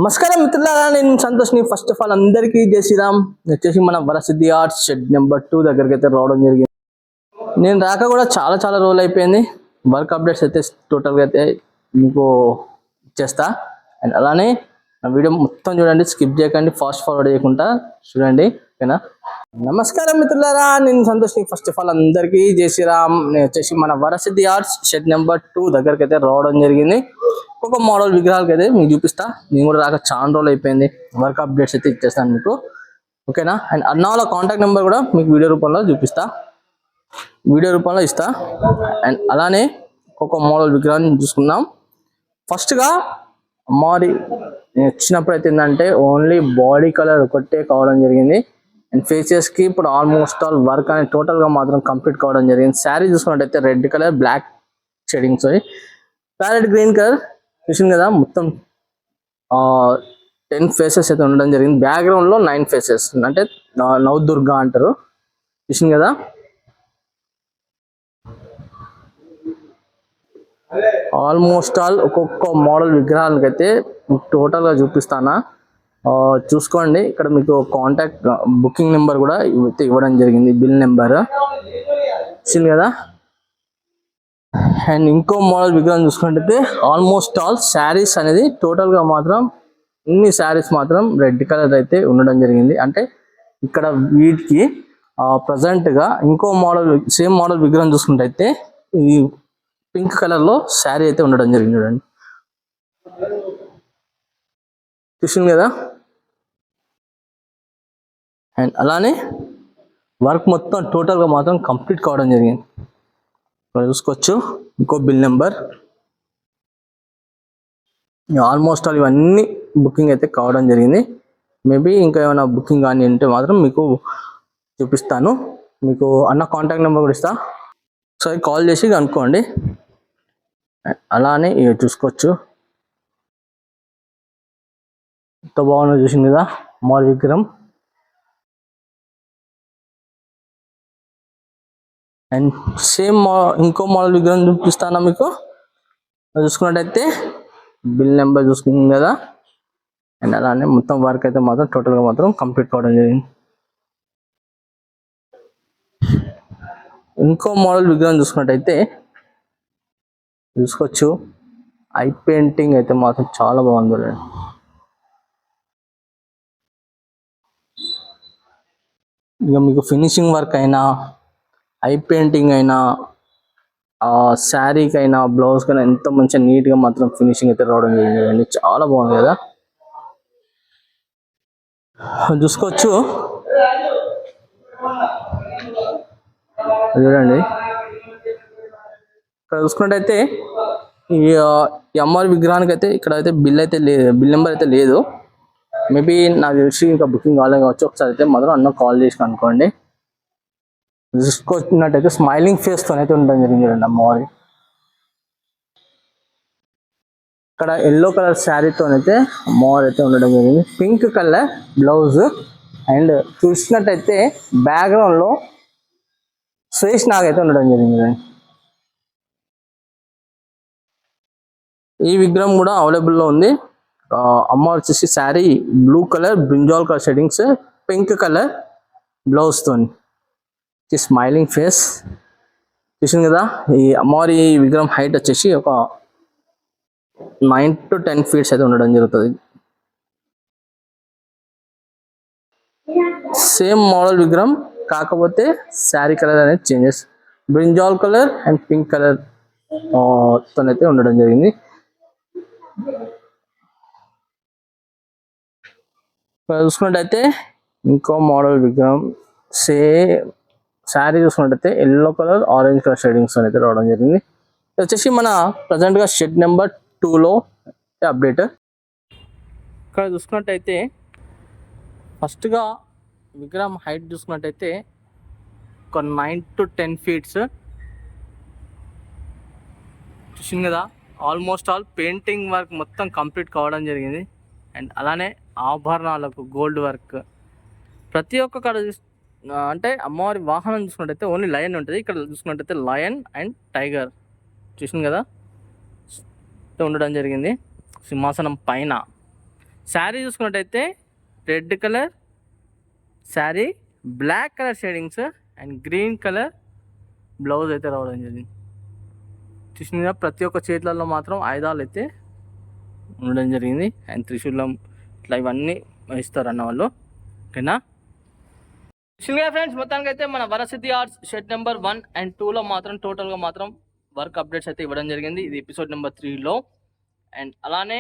నమస్కారం మిత్రులారా, నేను సంతోష్ని. ఫస్ట్ ఆఫ్ ఆల్ అందరికీ జై శ్రీరామ్. వచ్చేసి మన వరసిద్ధి ఆర్ట్స్ షెడ్ నెంబర్ 2 దగ్గరికి అయితే రావడం జరిగింది. నేను రాక కూడా చాలా రోజులు అయిపోయింది. వర్క్ అప్డేట్స్ అయితే టోటల్గా అయితే మీకు ఇచ్చేస్తా. అండ్ అలానే నా వీడియో మొత్తం చూడండి, స్కిప్ చేయకండి, ఫాస్ట్ ఫార్వర్డ్ చేయకుండా చూడండి, ఓకేనా? నమస్కారం మిత్రులారా, నేను సంతోష్ని. ఫస్ట్ ఆఫ్ ఆల్ అందరికీ జై శ్రీరామ్. నేను వచ్చేసి మన వరసిద్ధి ఆర్ట్స్ షెడ్ నెంబర్ 2 దగ్గరికి అయితే రావడం జరిగింది. ఒక మోడల్ విగ్రహాలకి అయితే మీకు చూపిస్తా. నేను కూడా రాక చాలా రోజులు అయిపోయింది. వర్క్ అప్డేట్స్ అయితే ఇచ్చేస్తాను మీకు, ఓకేనా? అండ్ అన్న వాళ్ళ కాంటాక్ట్ నెంబర్ కూడా మీకు వీడియో రూపంలో ఇస్తా. అండ్ అలానే ఒక మోడల్ విగ్రహాన్ని చూసుకుందాం. ఫస్ట్గా అమ్మవారి వచ్చినప్పుడు అయితే ఏంటంటే ఓన్లీ బాడీ కలర్ ఒకటే కావడం జరిగింది. అండ్ ఫేసెస్కి ఇప్పుడు ఆల్మోస్ట్ ఆల్ వర్క్ అనేది టోటల్గా మాత్రం కంప్లీట్ కావడం జరిగింది. శారీ చూసుకున్నట్టయితే red colour black shadings, parrot green colour చూసింది కదా. మొత్తం 10 ఫేసెస్ అయితే ఉండడం జరిగింది. బ్యాక్గ్రౌండ్లో 9 ఫేసెస్ అంటే నవదుర్గ అంటారు, చూసింది కదా. ఆల్మోస్ట్ ఆల్ ఒక్కొక్క మోడల్ విగ్రహాలకి అయితే టోటల్గా చూపిస్తానా, చూసుకోండి. ఇక్కడ మీకు కాంటాక్ట్ బుకింగ్ నెంబర్ కూడా ఇవ్వడం జరిగింది, బిల్ నెంబర్, చూసింది కదా. అండ్ ఇంకో మోడల్ విగ్రహం చూసుకుంటే ఆల్మోస్ట్ ఆల్ శారీస్ అనేది టోటల్గా మాత్రం ఇన్ని శారీస్ మాత్రం రెడ్ కలర్ అయితే ఉండడం జరిగింది. అంటే ఇక్కడ వీటికి ప్రజెంట్గా ఇంకో మోడల్ సేమ్ మోడల్ విగ్రహం చూసుకుంటే ఈ పింక్ కలర్లో శారీ అయితే ఉండడం జరిగింది, చూడండి, చూసింది కదా. అండ్ అలానే వర్క్ మొత్తం టోటల్గా మాత్రం కంప్లీట్ కావడం జరిగింది. చూసుకోవచ్చు ఇంకో బిల్ నెంబర్. ఆల్మోస్ట్ ఆల్ ఇవన్నీ బుకింగ్ అయితే కావడం జరిగింది. మేబీ ఇంకా ఏమైనా బుకింగ్ కానీ ఉంటే మాత్రం మీకు చూపిస్తాను. మీకు అన్న కాంటాక్ట్ నెంబర్ కూడా ఇస్తా, ఒకసారి కాల్ చేసి కనుక్కోండి. అలానే ఇవి చూసుకోవచ్చు, ఎంత బాగుందో చూసింది కదా మోడల్ విగ్రహం. అండ్ సేమ్ ఇంకో మోడల్ విగ్రహం చూపిస్తాను మీకు. చూసుకున్నట్టయితే బిల్ నెంబర్ చూసుకుంది కదా. అండ్ అలానే మొత్తం వర్క్ అయితే మాత్రం టోటల్గా మాత్రం కంప్లీట్ కావడం జరిగింది. ఇంకో మోడల్ విగ్రహం చూసుకున్నట్టయితే చూసుకోవచ్చు, ఐ పెయింటింగ్ అయితే మాత్రం చాలా బాగుంది. ఇక మీకు ఫినిషింగ్ వర్క్ అయినా, ఐ పెయింటింగ్ అయినా, శారీకి అయినా, బ్లౌజ్కి అయినా ఎంత మంచిగా నీట్గా మాత్రం ఫినిషింగ్ అయితే రావడం జరిగింది. చాలా బాగుంది కదా, చూసుకోవచ్చు, చూడండి. ఇక్కడ చూసుకున్నట్టయితే ఈ అమ్మవారి విగ్రహానికి అయితే ఇక్కడ అయితే బిల్ నెంబర్ అయితే లేదు. మేబీ నాకు తెలిసి ఇంకా బుకింగ్ కాలేదు కావచ్చు. ఒకసారి అయితే మాత్రం అన్న కాల్ చేసి కనుక్కోండి. చూసుకున్నట్టయితే స్మైలింగ్ ఫేస్తో అయితే ఉండడం జరిగింది అమ్మవారి. ఇక్కడ ఎల్లో కలర్ శారీతో అయితే అమ్మవారి అయితే ఉండడం జరిగింది. Pink colour blouse. అండ్ చూసినట్టయితే బ్యాక్గ్రౌండ్లో శేష్ నాగ్ అయితే ఉండడం జరిగింది. ఈ విగ్రహం కూడా అవైలబుల్లో ఉంది. అమ్మవారు వచ్చేసి sari blue colour brinjal colour shadings, pink colour బ్లౌజ్తో స్మైలింగ్ ఫేస్, చూసింది కదా. ఈ అమ్మవారి విగ్రహం హైట్ వచ్చేసి ఒక 9 to 10 ఫీట్స్ అయితే ఉండడం జరుగుతుంది. సేమ్ మోడల్ విగ్రహం, కాకపోతే శారీ కలర్ అనేది changes, brinjal colour and pink colour తోనైతే ఉండడం జరిగింది. చూసుకున్నట్టయితే ఇంకో మోడల్ విగ్రహం శారీ చూసుకున్నట్టయితే yellow colour orange colour shadings అయితే రావడం జరిగింది. వచ్చేసి మన ప్రజెంట్గా షెడ్ నెంబర్ 2లో అప్డేట్. ఇక్కడ చూసుకున్నట్టయితే ఫస్ట్గా విగ్రహం హైట్ చూసుకున్నట్టయితే ఒక 9 to 10 ఫీట్స్, చూసింది కదా. ఆల్మోస్ట్ ఆల్ పెయింటింగ్ వర్క్ మొత్తం కంప్లీట్ కావడం జరిగింది. అండ్ అలానే ఆభరణాలకు గోల్డ్ వర్క్ ప్రతి ఒక్క కడ అంటే అమ్మవారి వాహనం చూసుకున్నట్టయితే ఓన్లీ లయన్ ఉంటుంది. ఇక్కడ చూసుకున్నట్టయితే లయన్ అండ్ టైగర్, చూసింది కదా, ఉండడం జరిగింది సింహాసనం పైన. శారీ చూసుకున్నట్టయితే red colour sari, black colour shadings and green colour blouse అయితే రావడం జరిగింది. చూసిన ప్రతి ఒక్క చేతులలో మాత్రం ఆయుధాలు అయితే ఉండడం జరిగింది. అండ్ త్రిశూలం ఇట్లా ఇవన్నీ ఇస్తారు అన్న వాళ్ళు. ఓకేనా చూసిగా ఫ్రెండ్స్, మొత్తానికి అయితే మన Varasiddhi arts shed number 1 and 2లో మాత్రం టోటల్గా మాత్రం వర్క్ అప్డేట్స్ అయితే ఇవ్వడం జరిగింది. ఇది ఎపిసోడ్ నెంబర్ 3లో. అండ్ అలానే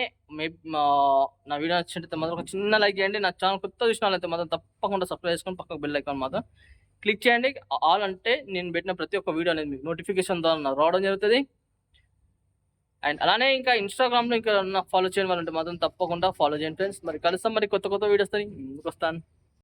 నా వీడియో నచ్చినట్లయితే మాత్రం ఒక చిన్న లైక్ చేయండి. నా ఛానల్ కొత్త చూసిన వాళ్ళైతే మాత్రం తప్పకుండా సబ్స్క్రైబ్ చేసుకొని పక్కకు బెల్ ఐకాన్ మాత్రం క్లిక్ చేయండి. ఆల్ అంటే నేను పెట్టిన ప్రతి ఒక్క వీడియో అనేది మీకు నోటిఫికేషన్ ద్వారా రావడం జరుగుతుంది. అండ్ అలానే ఇంకా ఇన్స్టాగ్రామ్లో ఇంకా ఫాలో చేయడం వాళ్ళంటే మాత్రం తప్పకుండా ఫాలో చేయండి ఫ్రెండ్స్. మరి కలుస్తాం మరి కొత్త వీడియోస్ ముందుకు వస్తాను.